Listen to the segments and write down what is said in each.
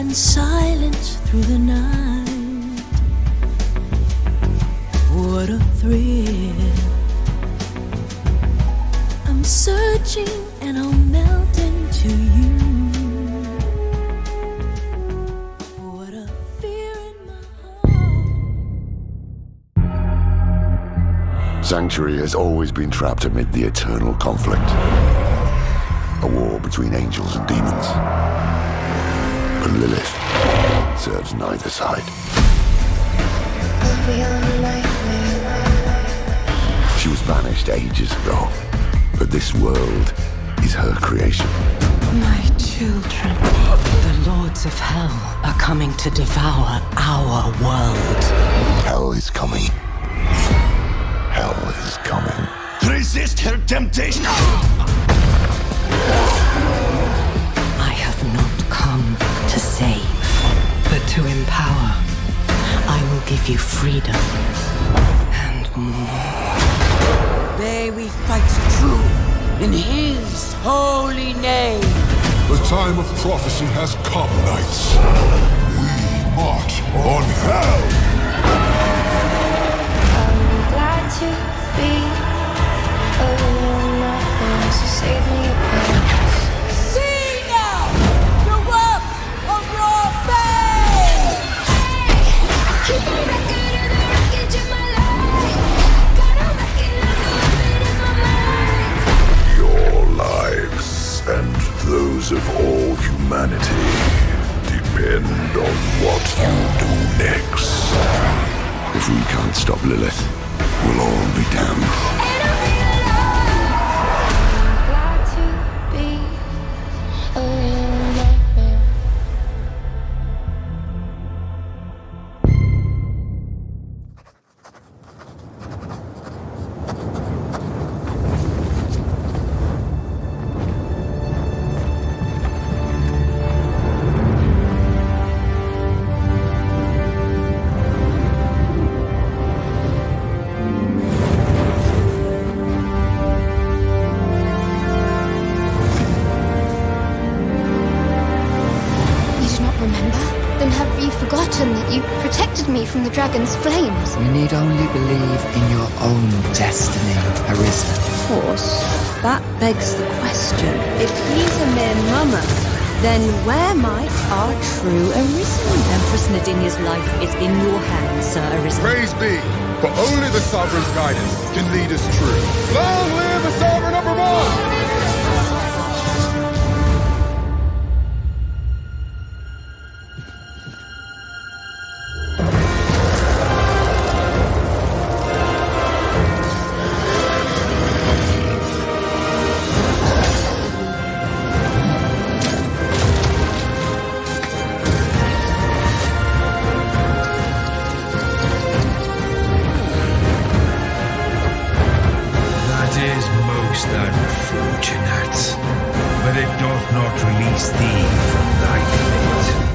in silence through the night. What a thrill. I'm searching and I'll melt into you. What a fear in my heart. Sanctuary has always been trapped amid the eternal conflict. A war between angels and demons. But Lilith serves neither side. She was banished ages ago, but this world is her creation. My children, the lords of hell are coming to devour our world. Hell is coming. Hell is coming. Resist her temptation! I have not come to save, but to empower. I will give you freedom and more. May we fight true in his holy name. The time of prophecy has come, knights. We march on hell! I'm glad to be a little nightmare, so save me a place. See now the work of your faith! Keep a record of the wreckage of my life. Gotta recognize the limit in my mind. Your lives and those of all humanity depend on what you do next. If we can't stop Lilith, we'll all be damned. And I'll be alone. Glad to be a little nightmare. You do not remember? Then have you forgotten that you protected me from the dragon's flames? You need only believe in your own destiny, Aghasba. Of course, that begs the question. If he's a mere mummer, then where might our true Arisen? Empress Nadinia's life is in your hands, Sir Arisen. Praise be, for only the Sovereign's guidance can lead us true. Long live the Sovereign of Vermont! That is most unfortunate, but it doth not release thee from thy fate.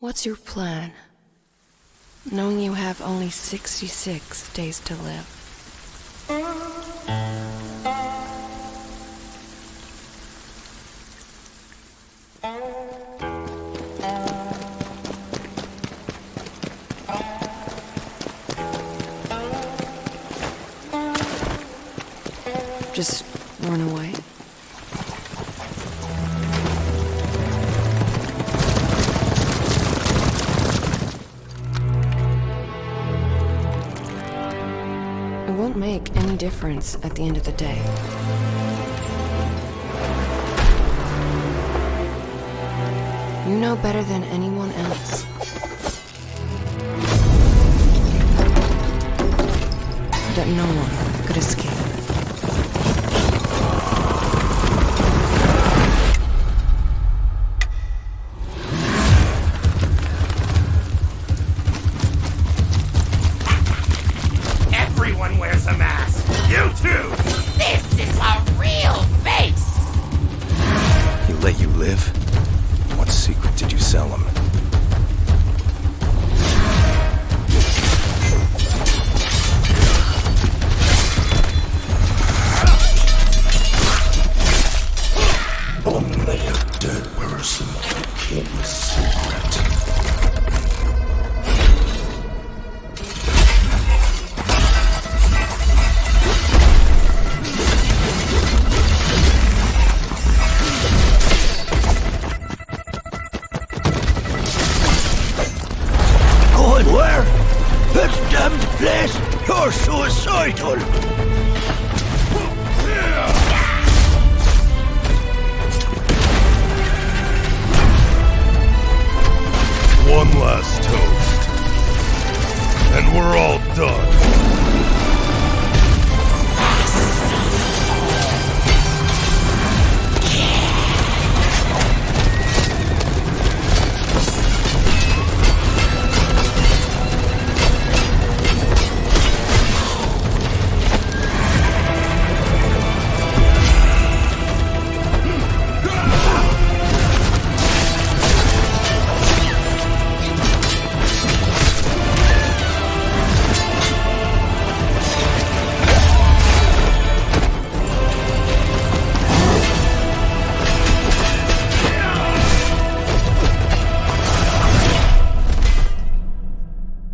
What's your plan? Knowing you have only 66 days to live. Just run away. It won't make any difference at the end of the day. You know better than anyone else that no one could escape. Everyone wears a mask. You too. This is a real face. He let you live? What secret did you sell him? Only a dead person can keep a secret. Going where? This damned place! You're suicidal! One last toast, and we're all done.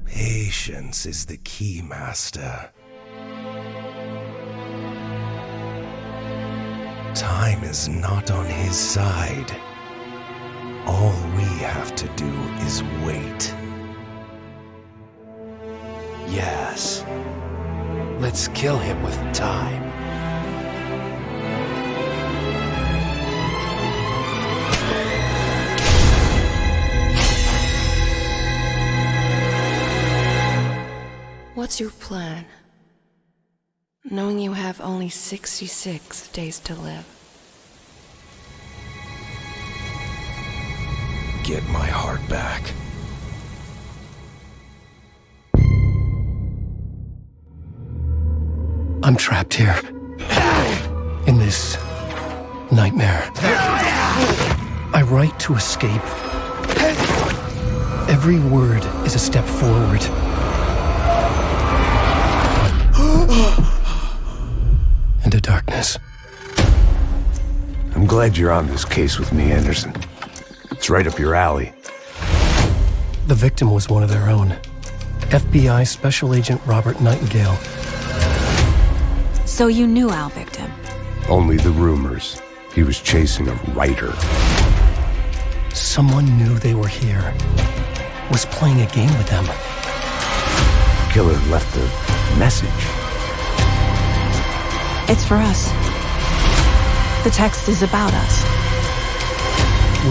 Patience is the key, Master. Time is not on his side. All we have to do is wait. Yes. Let's kill him with time. What's your plan? Knowing you have only 66 days to live. Get my heart back. I'm trapped here. In this nightmare. I write to escape. Every word is a step forward. Into darkness. I'm glad you're on this case with me, Anderson. It's right up your alley. The victim was one of their own. FBI Special Agent Robert Nightingale. So you knew our victim? Only the rumors. He was chasing a writer. Someone knew they were here. Was playing a game with them. Killer left a message. It's for us. The text is about us.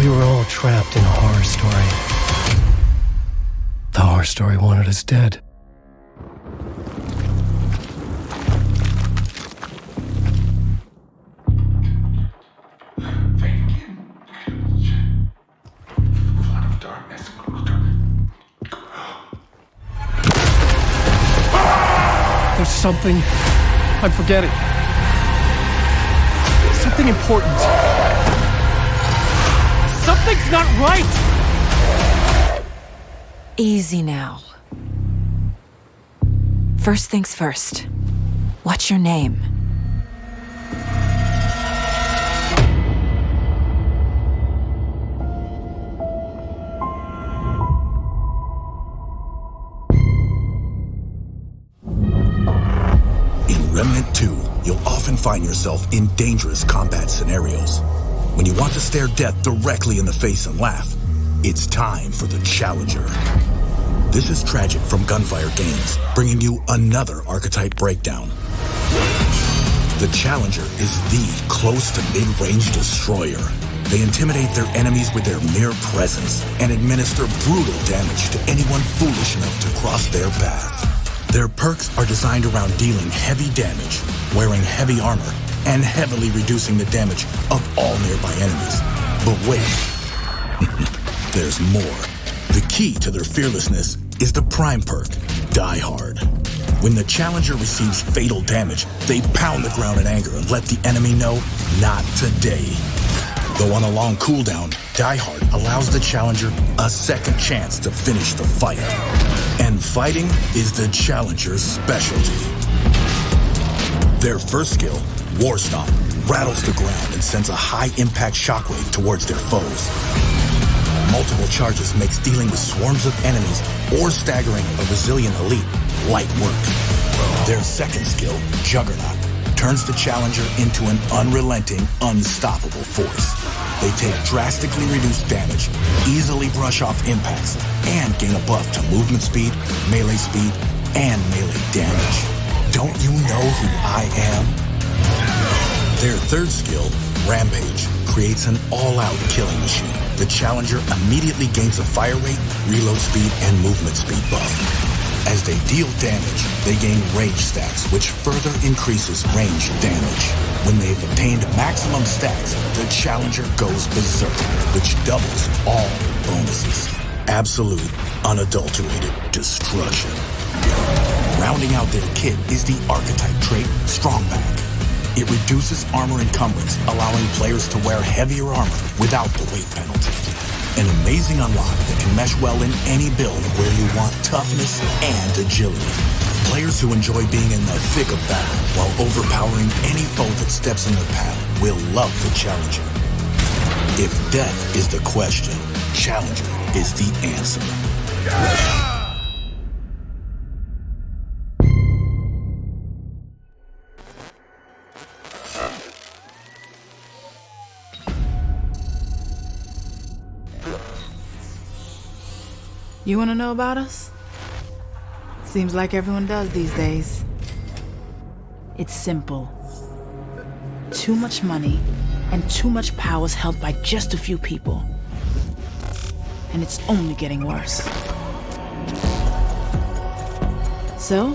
We were all trapped in a horror story. The horror story wanted us dead. There's something I'm forgetting. Something important. Something's not right! Easy now. First things first. What's your name? In Remnant 2, you'll often find yourself in dangerous combat scenarios. When you want to stare death directly in the face and laugh, it's time for the Challenger. This is Tragic from Gunfire Games, bringing you another archetype breakdown. The Challenger is the close to mid-range destroyer. They intimidate their enemies with their mere presence and administer brutal damage to anyone foolish enough to cross their path. Their perks are designed around dealing heavy damage, wearing heavy armor, and heavily reducing the damage of all nearby enemies. But wait, there's more. The key to their fearlessness is the prime perk, Die Hard. When the Challenger receives fatal damage, they pound the ground in anger and let the enemy know, not today. Though on a long cooldown, Die Hard allows the Challenger a second chance to finish the fight. And fighting is the Challenger's specialty. Their first skill, War Stomp, rattles the ground and sends a high-impact shockwave towards their foes. Multiple charges makes dealing with swarms of enemies or staggering a resilient elite light work. Their second skill, Juggernaut, turns the Challenger into an unrelenting, unstoppable force. They take drastically reduced damage, easily brush off impacts, and gain a buff to movement speed, melee speed, and melee damage. Don't you know who I am? Their third skill, Rampage, creates an all-out killing machine. The Challenger immediately gains a fire rate, reload speed, and movement speed buff. As they deal damage, they gain rage stacks, which further increases range damage. When they've attained maximum stacks, the Challenger goes berserk, which doubles all bonuses. Absolute, unadulterated destruction. Rounding out their kit is the archetype trait, Strongback. It reduces armor encumbrance, allowing players to wear heavier armor without the weight penalty. An amazing unlock that can mesh well in any build where you want toughness and agility. Players who enjoy being in the thick of battle while overpowering any foe that steps in their path will love the Challenger. If death is the question, Challenger is the answer. You want to know about us? Seems like everyone does these days. It's simple. Too much money and too much power is held by just a few people. And it's only getting worse. So,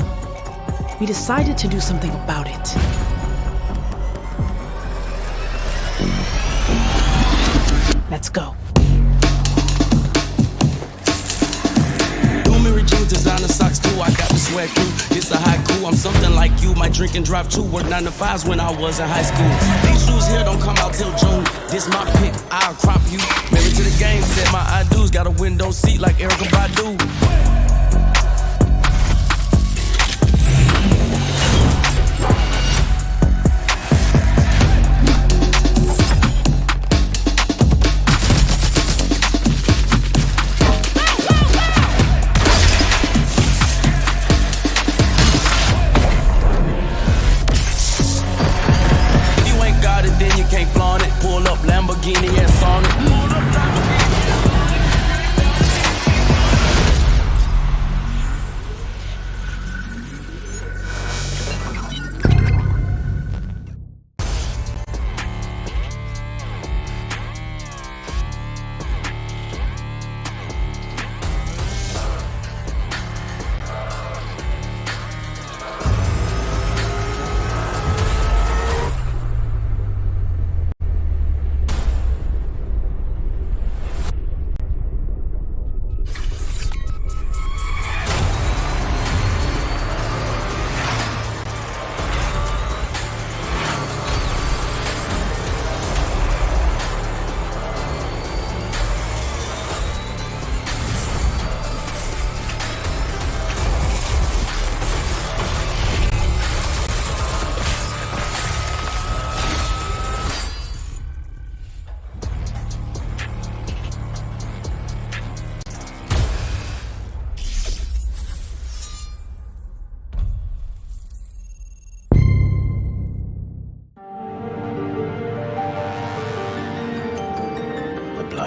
we decided to do something about it. Let's go. Jeans, designer socks too, I got the swag too. It's a haiku, I'm something like you. Might drink and drive too, work 9 to 5s when I was in high school. These shoes here don't come out till June. This my pick, I'll crop you. Married to the game, said my I do's. Got a window seat like Erykah Badu.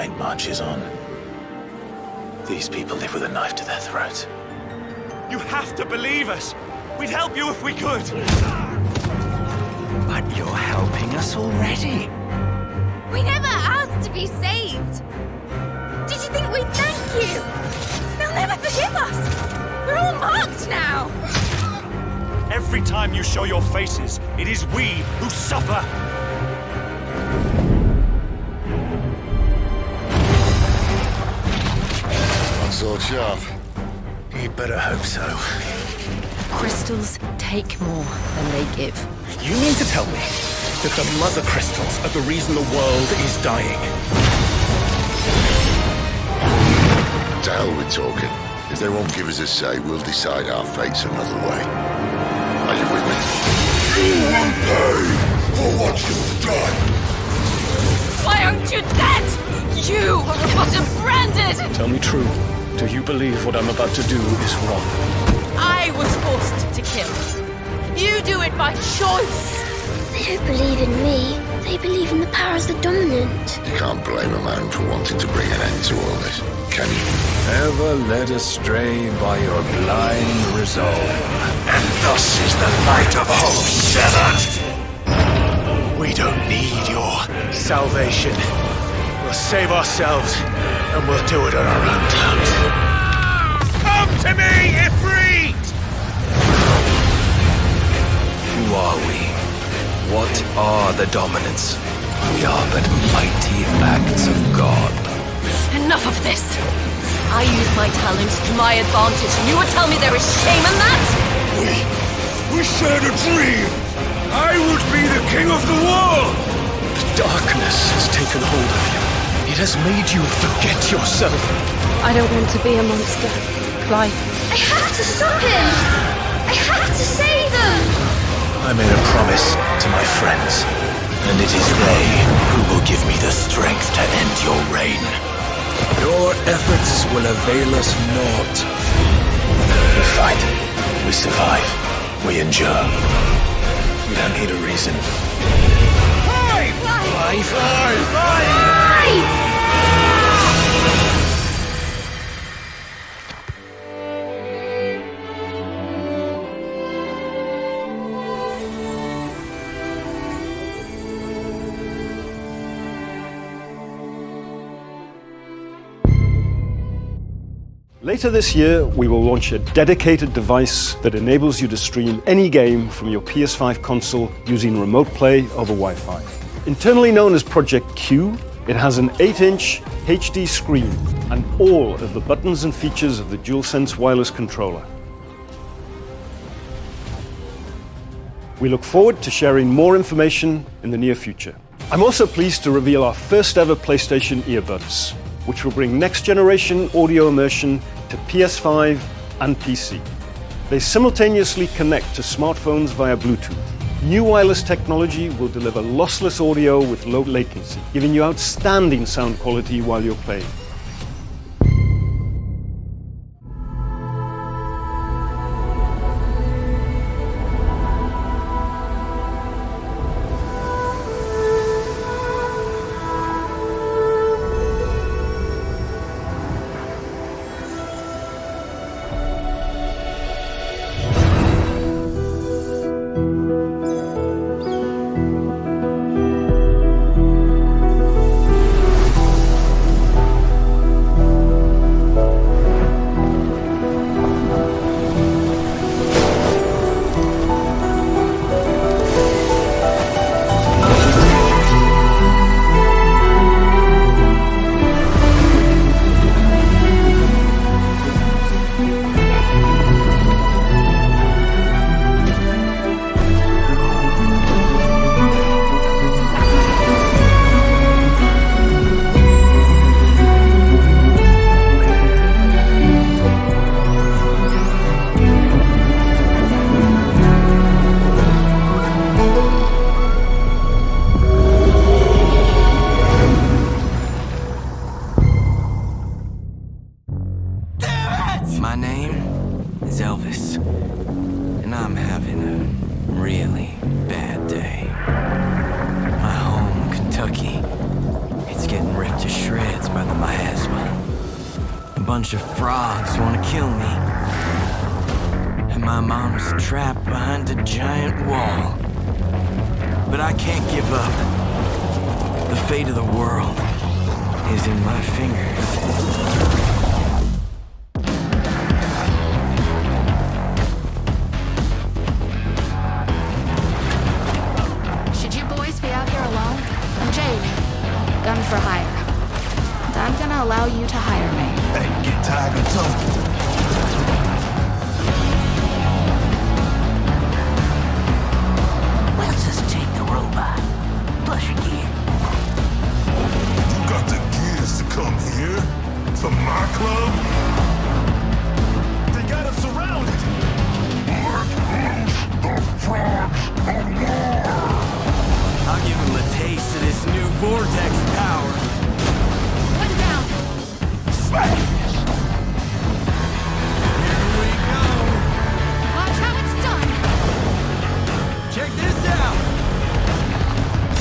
night marches on. These people live with a knife to their throats. You have to believe us! We'd help you if we could! But you're helping us already. We never asked to be saved. Did you think we'd thank you? They'll never forgive us. We're all marked now. Every time you show your faces, it is we who suffer. Not so sharp. You better hope so. Crystals take more than they give. You mean to tell me that the mother crystals are the reason the world is dying? To hell with talking. If they won't give us a say, we'll decide our fates another way. Are you with me? You will pay for what you've done! Why aren't you dead? You are bottom branded! Tell me true. Do you believe what I'm about to do is wrong? I was forced to kill. You do it by choice. They don't believe in me. They believe in the powers that dominant. You can't blame a man for wanting to bring an end to all this, can you? Ever led astray by your blind resolve. And thus is the light of hope severed. We don't need your salvation. We'll save ourselves, and we'll do it on our own terms. Come to me, Ifrit! Who are we? What are the dominants? We are but mighty acts of God. Enough of this. I use my talents to my advantage, and you would tell me there is shame in that? We shared a dream! I would be the king of the world! Darkness has taken hold of you. It has made you forget yourself. I don't want to be a monster. Clive. I have to stop him! I have to save them! I made a promise to my friends, and it is they who will give me the strength to end your reign. Your efforts will avail us naught. We fight, we survive, we endure. We don't need a reason. Later this year, we will launch a dedicated device that enables you to stream any game from your PS5 console using remote play over Wi-Fi. Internally known as Project Q, it has an 8-inch HD screen and all of the buttons and features of the DualSense wireless controller. We look forward to sharing more information in the near future. I'm also pleased to reveal our first ever PlayStation earbuds, which will bring next generation audio immersion to PS5 and PC. They simultaneously connect to smartphones via Bluetooth. New wireless technology will deliver lossless audio with low latency, giving you outstanding sound quality while you're playing. bunch of frogs want to kill me. And my mom's trapped behind a giant wall. But I can't give up. The fate of the world is in my fingers. Should you boys be out here alone? I'm Jade. Gun for hire. And I'm gonna allow you to hire me. Hey, get tired of talking. We'll just take the robot. Plus your gear. You got the gears to come here? To my club? They got us surrounded! Let loose the frogs of war! I'll give him a taste of this new vortex power. One down. Smash! Here we go. Watch how it's done. Check this out.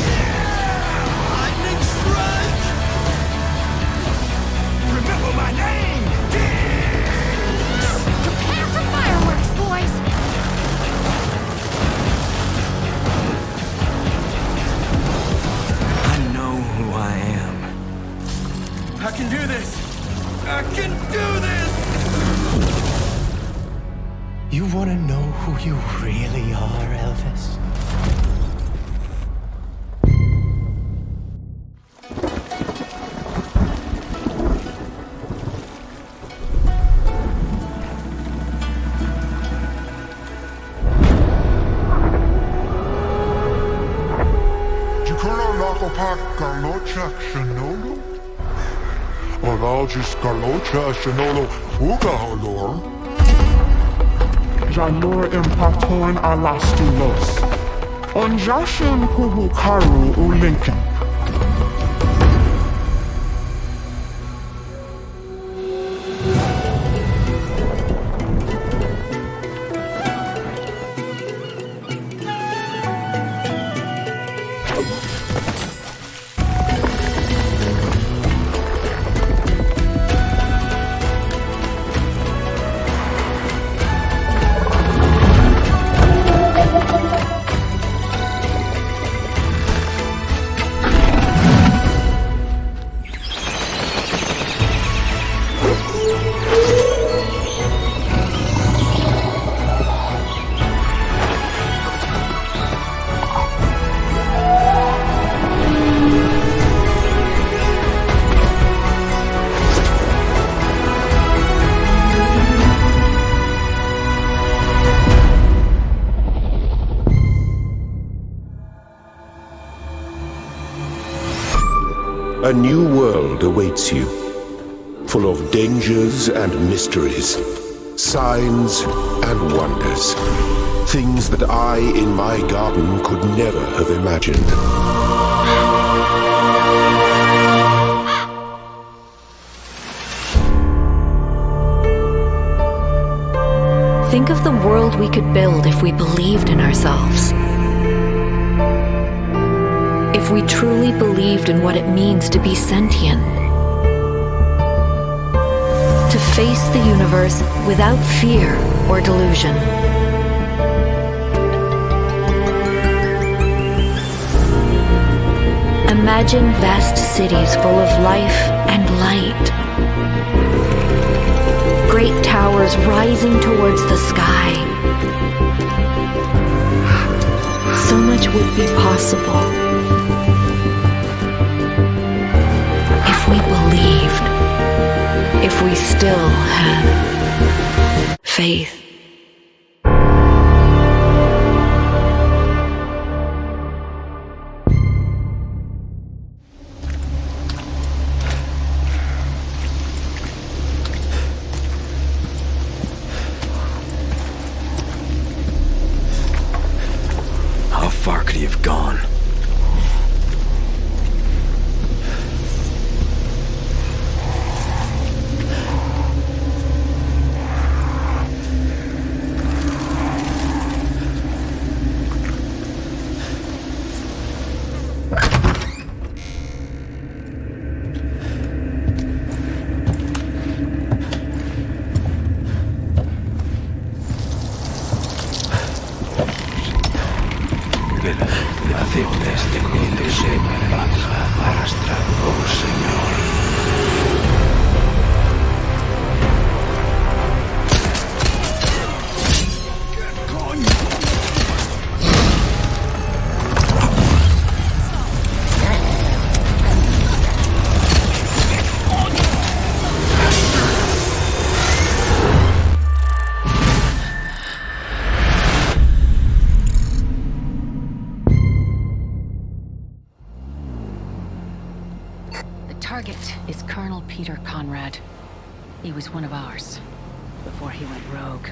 Yeah! Lightning strike! Remember my name! Prepare for fireworks, boys. I know who I am. I can do this! I can do this! You want to know who you really are, Elvis? Jikura Lakopak Galocha Shanolo? Ologis Galocha Shanolo Ugaholor? Jalor Impaton Alastulos. Onjashin Kuhukaru Ulinkin. A new world awaits you, full of dangers and mysteries, signs and wonders, things that I in my garden could never have imagined. Think of the world we could build if we believed in ourselves. If we truly believed in what it means to be sentient. To face the universe without fear or delusion. Imagine vast cities full of life and light. Great towers rising towards the sky. So much would be possible. If we believed, if we still had faith. How far could he have gone? target is Colonel Peter Conrad. He was one of ours, before he went rogue.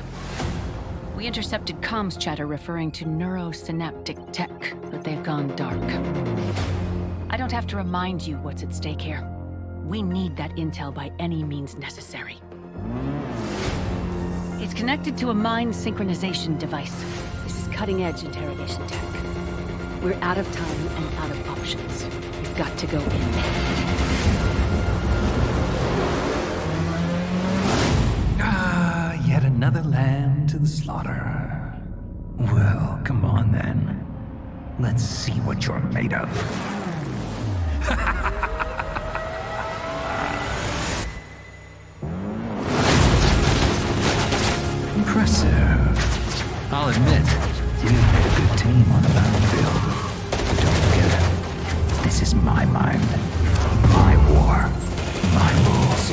We intercepted comms chatter referring to neurosynaptic tech, but they've gone dark. I don't have to remind you what's at stake here. We need that intel by any means necessary. It's connected to a mind synchronization device. This is cutting-edge interrogation tech. We're out of time and out of options. We've got to go in. Yet another lamb to the slaughter. Well, come on then. Let's see what you're made of. Impressive. I'll admit, you made a good team on the battlefield. But don't forget, this is my mind, my war, my rules.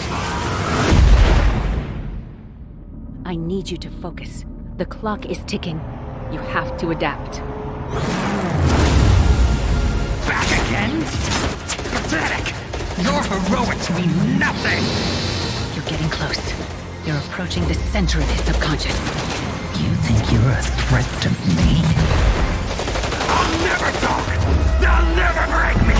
I need you to focus. The clock is ticking. You have to adapt. Back again? Pathetic! Your heroics mean nothing! You're getting close. You're approaching the center of his subconscious. You think you're a threat to me? I'll never talk! They'll never break me!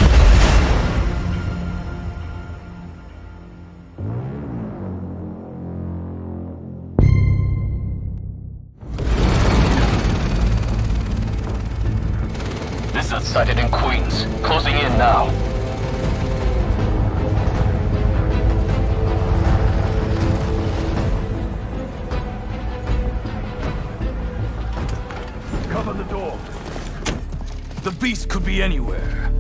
Lizard sighted in Queens. Closing in now. Cover the door. The beast could be anywhere.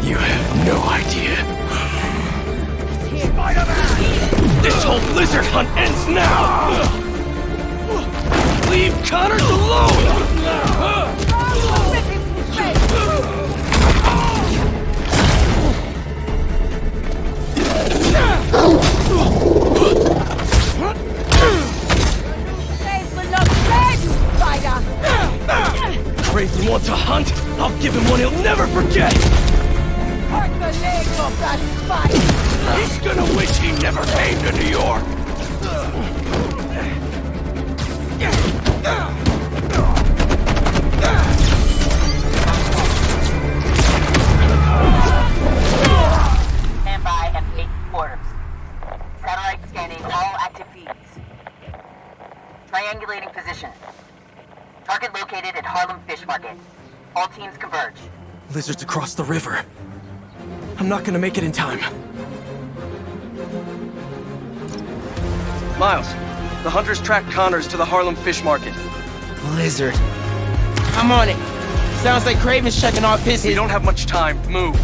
You have no idea. Spider-Man! This whole lizard hunt ends now! Leave Connors alone! Crazy wants a hunt? I'll give him one he'll never forget! Hurt the leg of that spider! He's gonna wish he never came to New York! Stand by at 8 quarters. Satellite scanning all active feeds. Triangulating position. Target located at Harlem Fish Market. All teams converge. Lizards across the river. I'm not gonna make it in time. Miles, the hunters tracked Connors to the Harlem Fish Market. Lizard. I'm on it. Sounds like Craven's checking off his... We don't have much time. Move.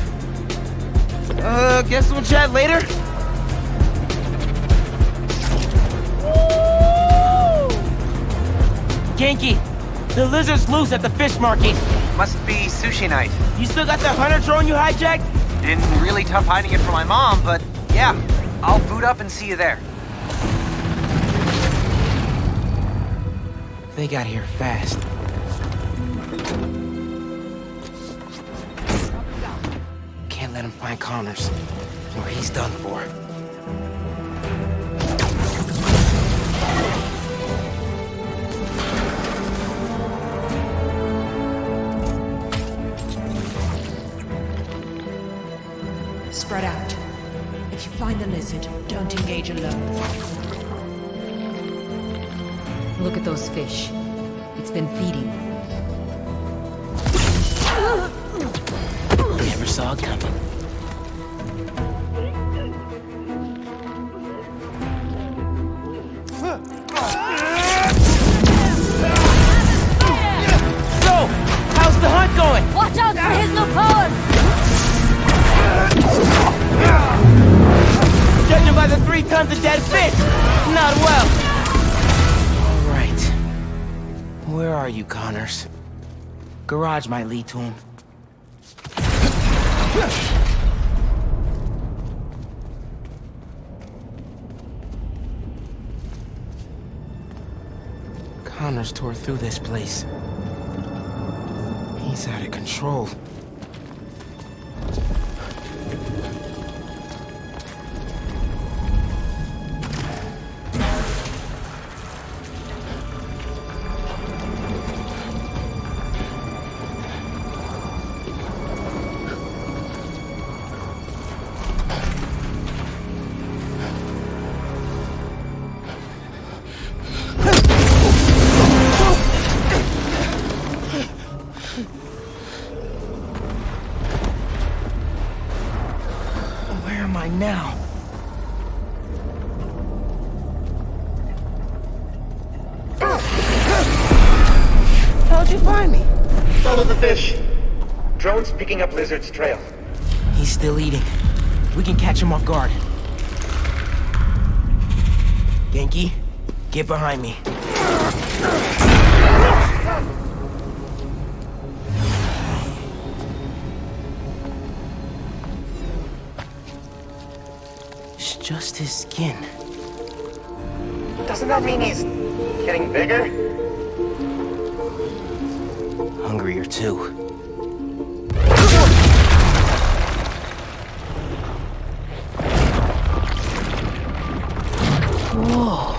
Guess we'll chat later? Genki, the lizard's loose at the fish market. Must be sushi night. You still got that hunter drone you hijacked? Been really tough hiding it from my mom, but yeah, I'll boot up and see you there. They got here fast. Can't let him find Connors, or he's done for. Spread out. If you find the lizard, don't engage alone. Look at those fish. It's been feeding. Never saw it coming. So, how's the hunt going? Watch out for his new powers! Judging by the 3 tons of dead fish, not well. All right. Where are you, Connors? Garage might lead to him. Connors tore through this place. He's out of control. Now. How'd you find me? Follow the fish. Drone's picking up Lizard's trail. He's still eating. We can catch him off guard. Genki, get behind me. Just his skin. Doesn't that mean he's getting bigger? Hungrier too. Whoa.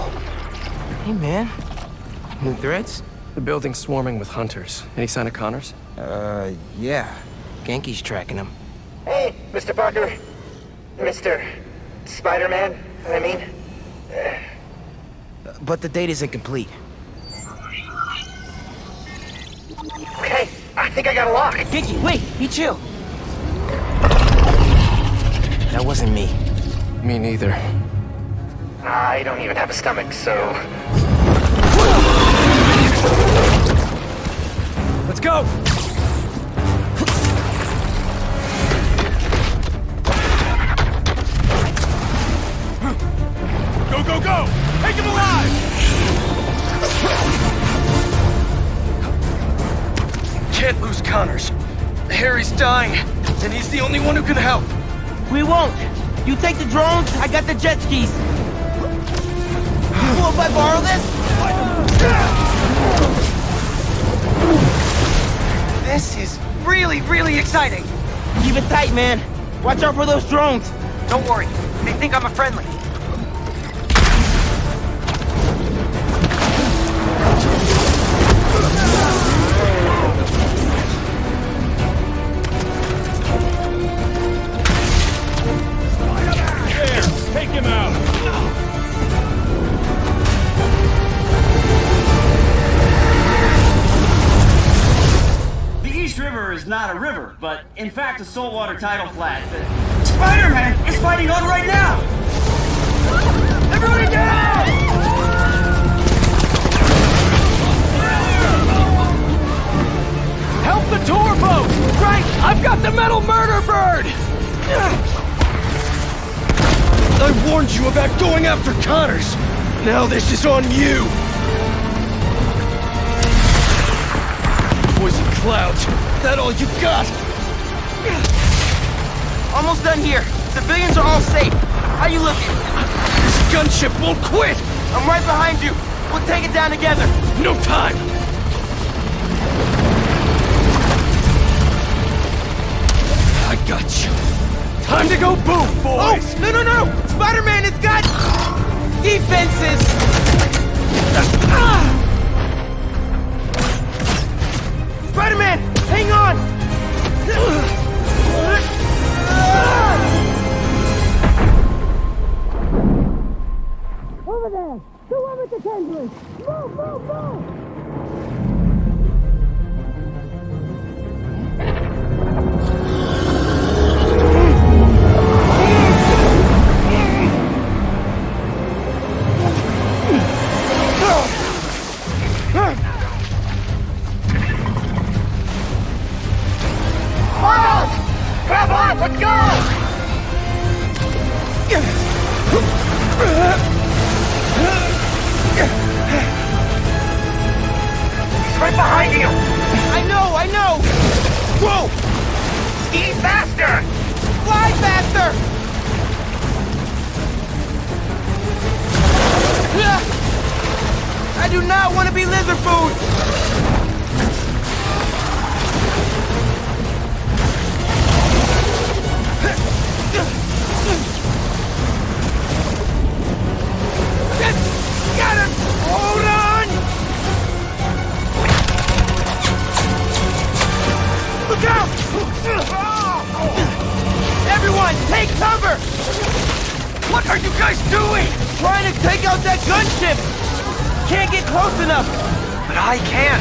Hey man. New threats? The building's swarming with hunters. Any sign of Connors? Yeah. Genki's tracking him. Hey, Mr. Parker. Mr. Spider-Man, I mean. But the date isn't complete. Okay, I think I got a lock. Genki, wait! Be chill! That wasn't me. Me neither. I don't even have a stomach, so... Let's go! Go, go, go! Take him alive! Can't lose Connors. Harry's dying, and he's the only one who can help. We won't! You take the drones, I got the jet skis. Cool if I borrow this? This is really, really exciting. Keep it tight, man. Watch out for those drones. Don't worry. They think I'm a friendly. Take him out! The East River is not a river, but in fact a saltwater tidal flat. Spider-Man is fighting on right now! Everybody down! Help the tour boat! Right! I've got the metal murder bird! I warned you about going after Connors! Now this is on you! Poison clouds, that all you got? Almost done here. Civilians are all safe. How you looking? This gunship won't quit! I'm right behind you. We'll take it down together. No time! I got you. Time to go boom, boys! Oh, no, no, no! Spider-Man has got defenses! Spider-Man, hang on! Over there! The one with the tendrils! Move, move, move! Miles! Grab on! Let's go! He's right behind you! I know! Whoa! Ski faster! Fly faster! I do not want to be lizard food! got him! Hold on! Look out! Everyone, take cover! What are you guys doing? Trying to take out that gunship! Can't get close enough! But I can!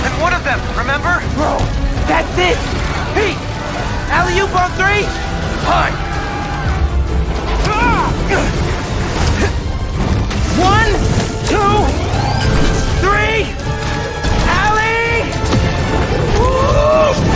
I'm one of them, remember? Bro, that's it! Pete! Alley-oop on 3? Fine! 1, 2, 3! Alley! Woo!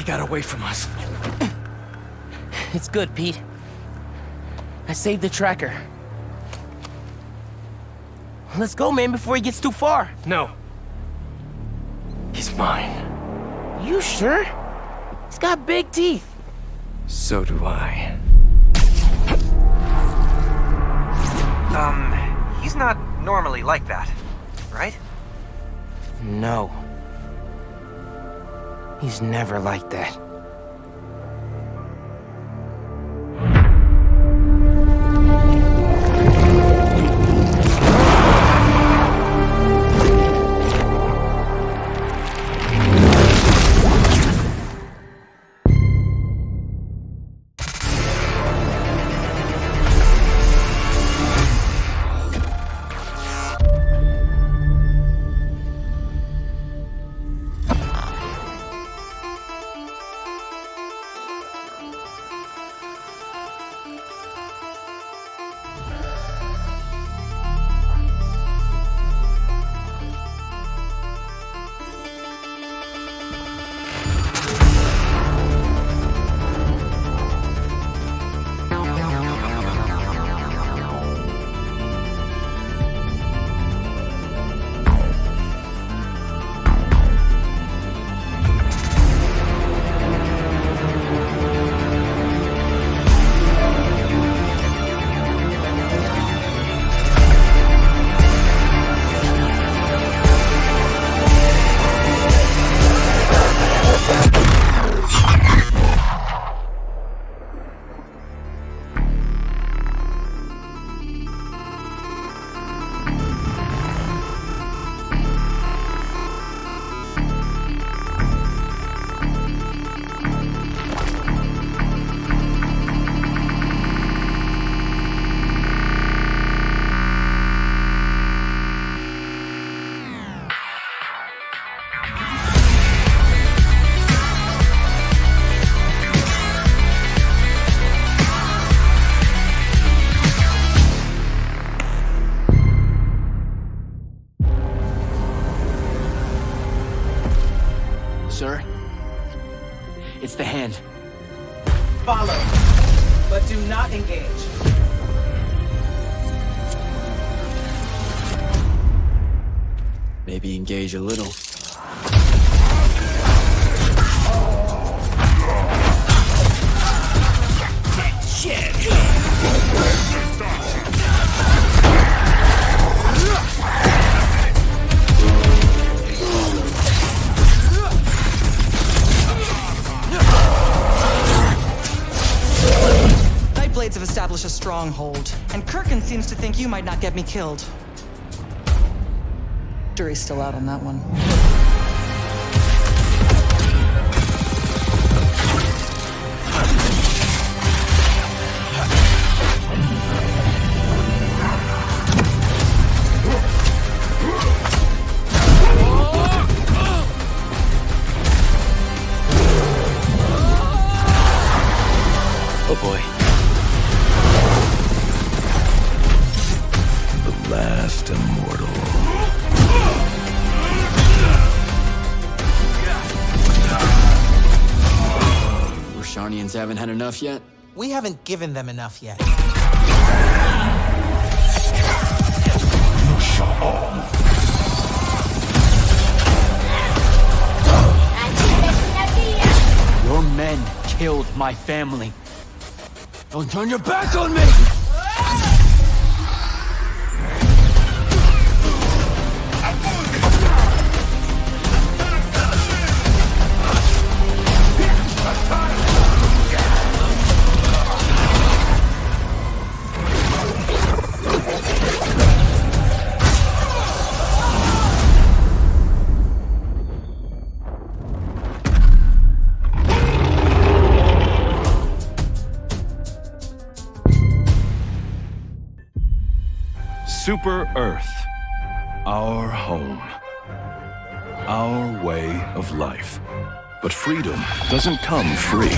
Got away from us. It's good, Pete. I saved the tracker. Let's go, man, before he gets too far. No. He's mine. You sure? He's got big teeth. So do I. He's not normally like that, right? No. He's never like that. Sir? It's the hand. Follow, but do not engage. Maybe engage a little. Blades have established a stronghold, and Kirkin seems to think you might not get me killed. Jury's still out on that one. Oh boy. Last immortal. Rosharnians haven't had enough yet? We haven't given them enough yet. Your men killed my family. Don't turn your back on me! Super Earth. Our home. Our way of life. But freedom doesn't come free.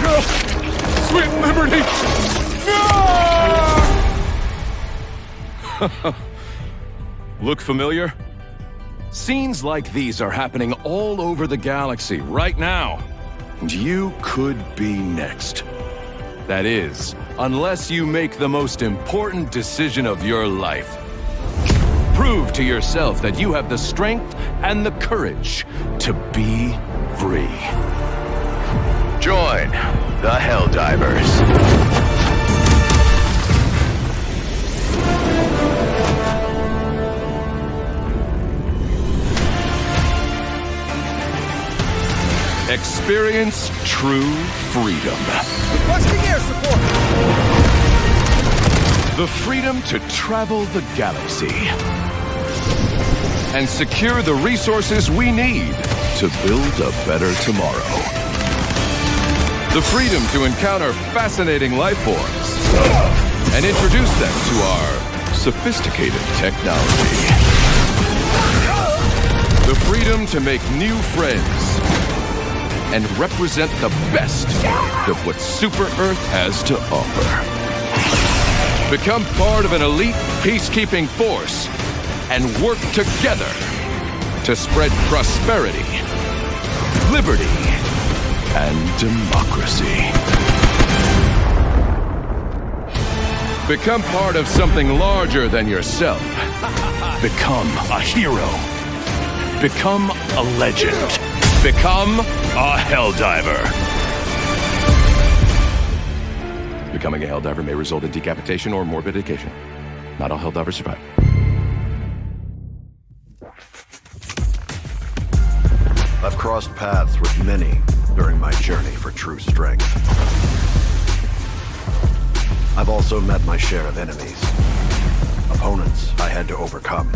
No! Sweet liberty! No! Look familiar? Scenes like these are happening all over the galaxy right now. And you could be next. That is, unless you make the most important decision of your life. Prove to yourself that you have the strength and the courage to be free. Join the Helldivers. Experience true freedom. Requesting air support! The freedom to travel the galaxy. And secure the resources we need to build a better tomorrow. The freedom to encounter fascinating life forms and introduce them to our sophisticated technology. The freedom to make new friends and represent the best of what Super Earth has to offer. Become part of an elite peacekeeping force and work together to spread prosperity, liberty, and democracy. Become part of something larger than yourself. Become a hero. Become a legend. Become a Helldiver. Becoming a Helldiver may result in decapitation or mortification. Not all Helldivers survive. I've crossed paths with many during my journey for true strength. I've also met my share of enemies. Opponents I had to overcome.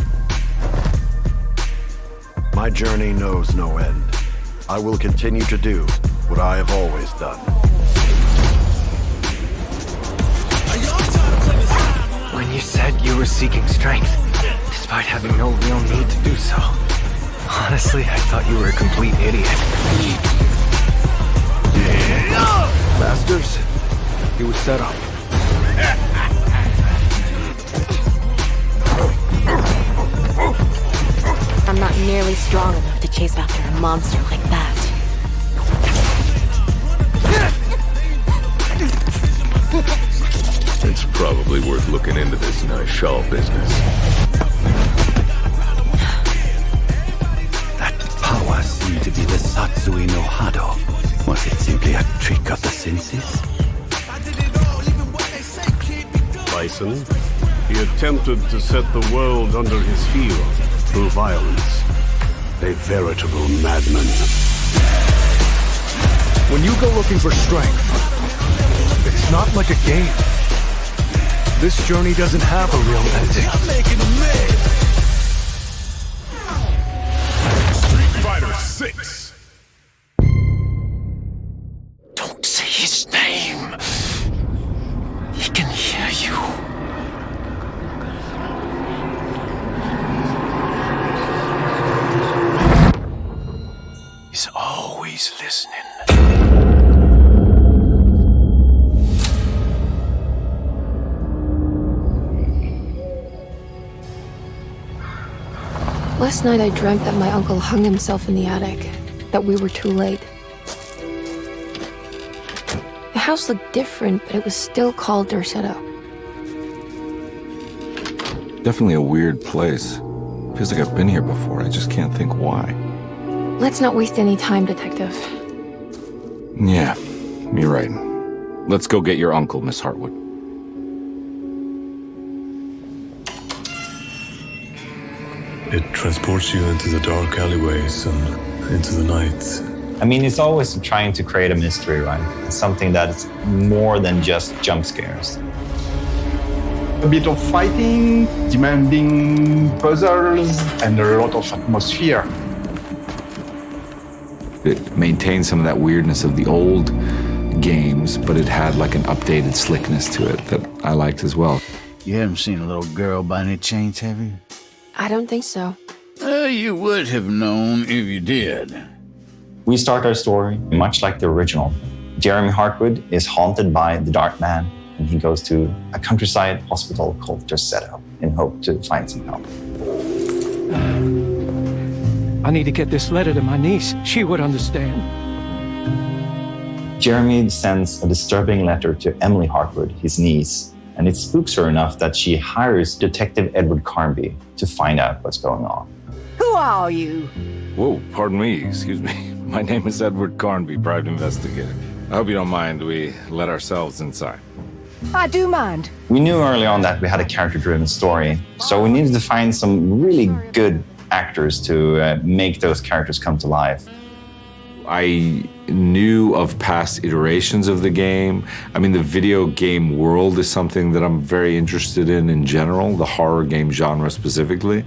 My journey knows no end. I will continue to do what I have always done. When you said you were seeking strength, despite having no real need to do so, honestly, I thought you were a complete idiot. Masters, he was set up. I'm not nearly strong enough to chase after a monster like that. It's probably worth looking into this nice shawl business. That power seemed to be the Satsui no Hado. Was it simply a trick of the senses? Bison, he attempted to set the world under his heel through violence. A veritable madman. When you go looking for strength, it's not like a game. This journey doesn't have a real ending. Street Fighter 6. Don't say his name. He can hear you. He's always listening. Last night I dreamt that my uncle hung himself in the attic, that we were too late. The house looked different, but it was still called Derceto. Definitely a weird place. Feels like I've been here before, I just can't think why. Let's not waste any time, Detective. Yeah, you're right. Let's go get your uncle, Miss Hartwood. It transports you into the dark alleyways and into the night. I mean, it's always trying to create a mystery, right? It's something that's more than just jump scares. A bit of fighting, demanding puzzles, and a lot of atmosphere. It maintained some of that weirdness of the old games, but it had like an updated slickness to it that I liked as well. You haven't seen a little girl by any chance, have you? I don't think so. You would have known if you did. We start our story much like the original. Jeremy Hartwood is haunted by the Dark Man, and he goes to a countryside hospital called Dorsetto in hope to find some help. I need to get this letter to my niece. She would understand. Jeremy sends a disturbing letter to Emily Hartwood, his niece, and it spooks her enough that she hires Detective Edward Carnby to find out what's going on. Who are you? Whoa, pardon me, excuse me. My name is Edward Carnby, private investigator. I hope you don't mind we let ourselves inside. I do mind. We knew early on that we had a character-driven story, so we needed to find some really good actors to make those characters come to life. I knew of past iterations of the game. I mean, the video game world is something that I'm very interested in general, the horror game genre specifically.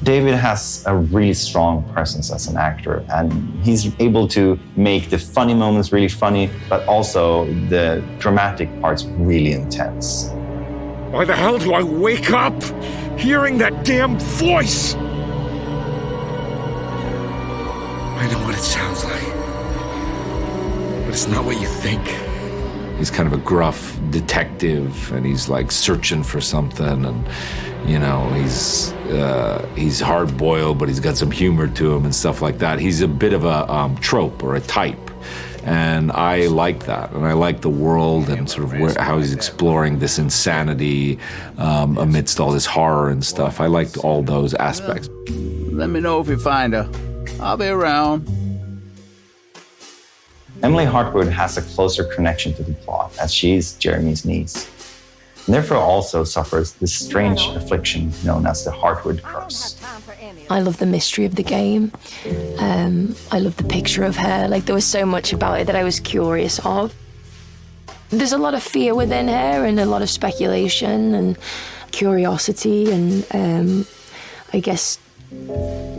David has a really strong presence as an actor, and he's able to make the funny moments really funny, but also the dramatic parts really intense. Why the hell do I wake up hearing that damn voice? I know what it sounds like, but it's not what you think. He's kind of a gruff detective, and he's like searching for something, and you know, he's hard-boiled, but he's got some humor to him and stuff like that. He's a bit of a trope or a type, and I like that. And I like the world and sort of how he's exploring this insanity amidst all this horror and stuff. I liked all those aspects. Let me know if you find her. I'll be around. Emily Hartwood has a closer connection to the plot, as she's Jeremy's niece, and therefore also suffers this strange affliction known as the Hartwood curse. I love the mystery of the game. I love the picture of her. Like, there was so much about it that I was curious of. There's a lot of fear within her and a lot of speculation and curiosity and I guess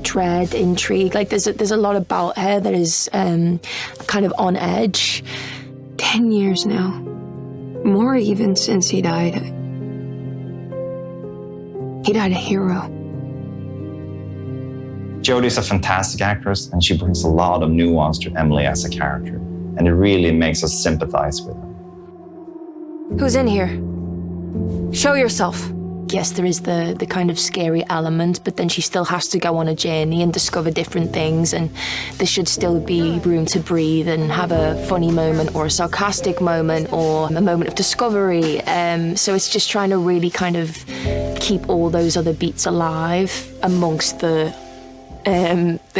dread, intrigue. Like, there's a lot about her that is kind of on edge. 10 years now. More even since he died. He died a hero. Jodie's a fantastic actress, and she brings a lot of nuance to Emily as a character, and it really makes us sympathize with her. Who's in here? Show yourself. Yes, there is the kind of scary element, but then she still has to go on a journey and discover different things, and there should still be room to breathe and have a funny moment or a sarcastic moment or a moment of discovery. So it's just trying to really kind of keep all those other beats alive amongst the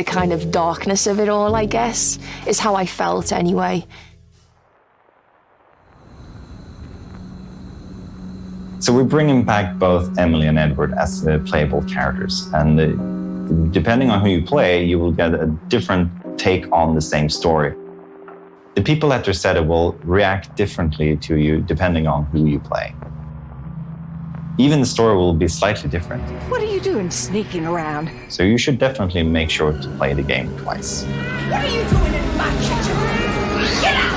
kind of darkness of it all, I guess, is how I felt anyway. So we're bringing back both Emily and Edward as the playable characters, and depending on who you play, you will get a different take on the same story. The people at Dorsetto will react differently to you depending on who you play. Even the story will be slightly different. What are you doing sneaking around? So you should definitely make sure to play the game twice. What are you doing in my kitchen? Get out!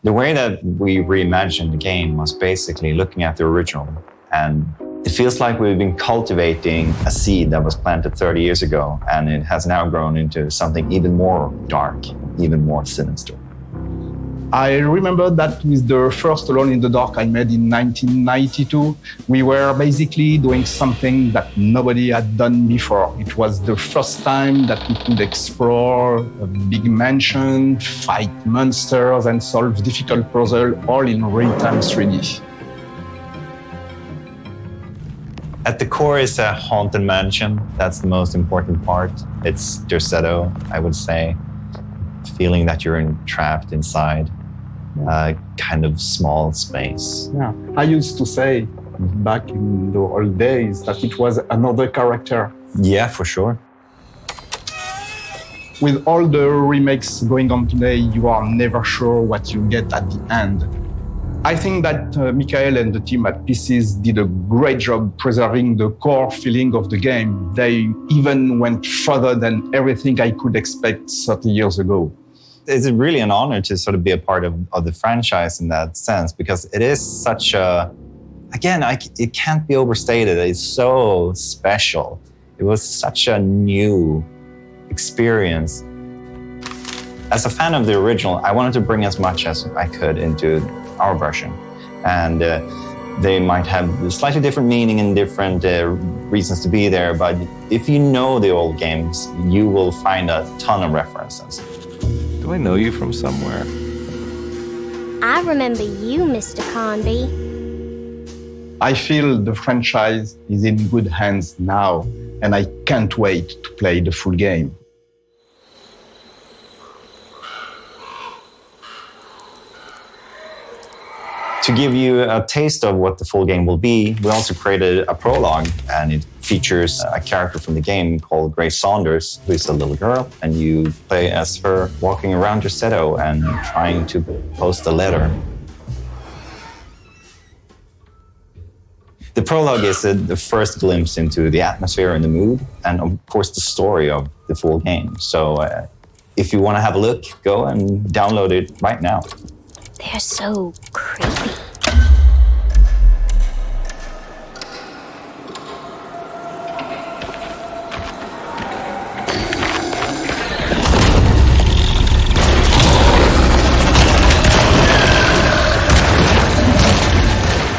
The way that we reimagined the game was basically looking at the original, and it feels like we've been cultivating a seed that was planted 30 years ago, and it has now grown into something even more dark, even more sinister. I remember that with the first Alone in the Dark I made in 1992, we were basically doing something that nobody had done before. It was the first time that we could explore a big mansion, fight monsters, and solve difficult puzzles all in real-time 3D. At the core is a haunted mansion. That's the most important part. It's Dorsetto, I would say. It feeling that you're trapped inside a kind of small space. Yeah, I used to say back in the old days that it was another character. Yeah, for sure. With all the remakes going on today, you are never sure what you get at the end. I think that Michael and the team at PCs did a great job preserving the core feeling of the game. They even went further than everything I could expect 30 years ago. It's really an honor to sort of be a part of the franchise in that sense, because it is such a, again, it can't be overstated. It's so special. It was such a new experience. As a fan of the original, I wanted to bring as much as I could into our version. And they might have a slightly different meaning and different reasons to be there, but if you know the old games, you will find a ton of references. Do I know you from somewhere? I remember you, Mr. Conby. I feel the franchise is in good hands now, and I can't wait to play the full game. To give you a taste of what the full game will be, we also created a prologue, and it features a character from the game called Grace Saunders, who is a little girl, and you play as her walking around your citadel and trying to post a letter. The prologue is the first glimpse into the atmosphere and the mood, and of course the story of the full game. So if you want to have a look, go and download it right now. They're so creepy.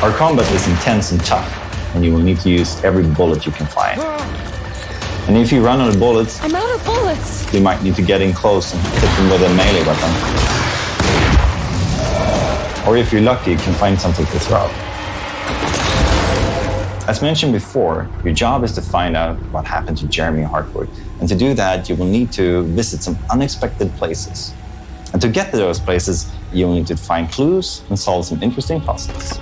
Our combat is intense and tough, and you will need to use every bullet you can find. And if you run out of bullets, I'm out of bullets. you might need to get in close and hit them with a melee weapon. Or if you're lucky, you can find something to throw. As mentioned before, your job is to find out what happened to Jeremy Hartwood. And to do that, you will need to visit some unexpected places. And to get to those places, you will need to find clues and solve some interesting puzzles.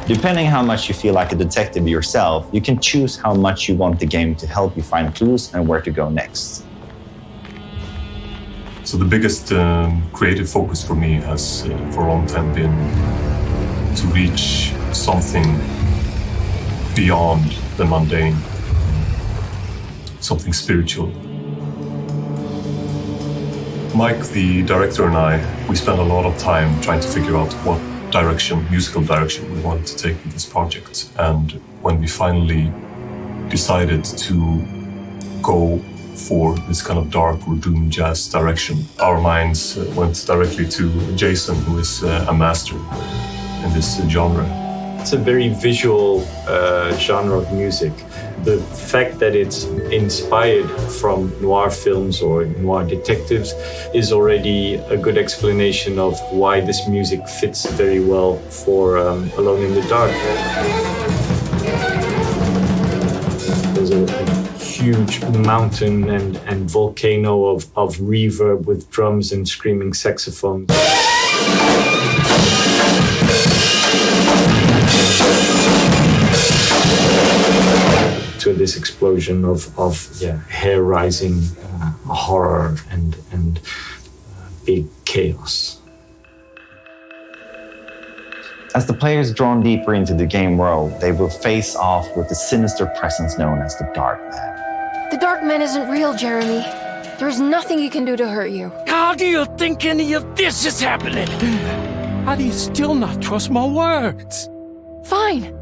Depending how much you feel like a detective yourself, you can choose how much you want the game to help you find clues and where to go next. So the biggest creative focus for me has for a long time been to reach something beyond the mundane, something spiritual. Mike, the director, and I, we spent a lot of time trying to figure out what musical direction we wanted to take with this project. And when we finally decided to go for this kind of dark or doom jazz direction, our minds went directly to Jason, who is a master in this genre. It's a very visual genre of music. The fact that it's inspired from noir films or noir detectives is already a good explanation of why this music fits very well for Alone in the Dark. There's a huge mountain and volcano of reverb with drums and screaming saxophones. To this explosion of hair rising horror and big chaos. As the players drawn deeper into the game world, they will face off with the sinister presence known as the Dark Man. The Dark Man isn't real, Jeremy. There is nothing he can do to hurt you. How do you think any of this is happening? How do you still not trust my words? Fine.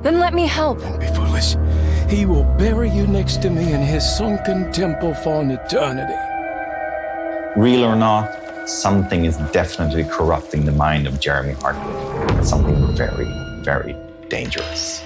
Then let me help. Don't be foolish. He will bury you next to me in his sunken temple for an eternity. Real or not, something is definitely corrupting the mind of Jeremy Hartwood. Something very, very dangerous.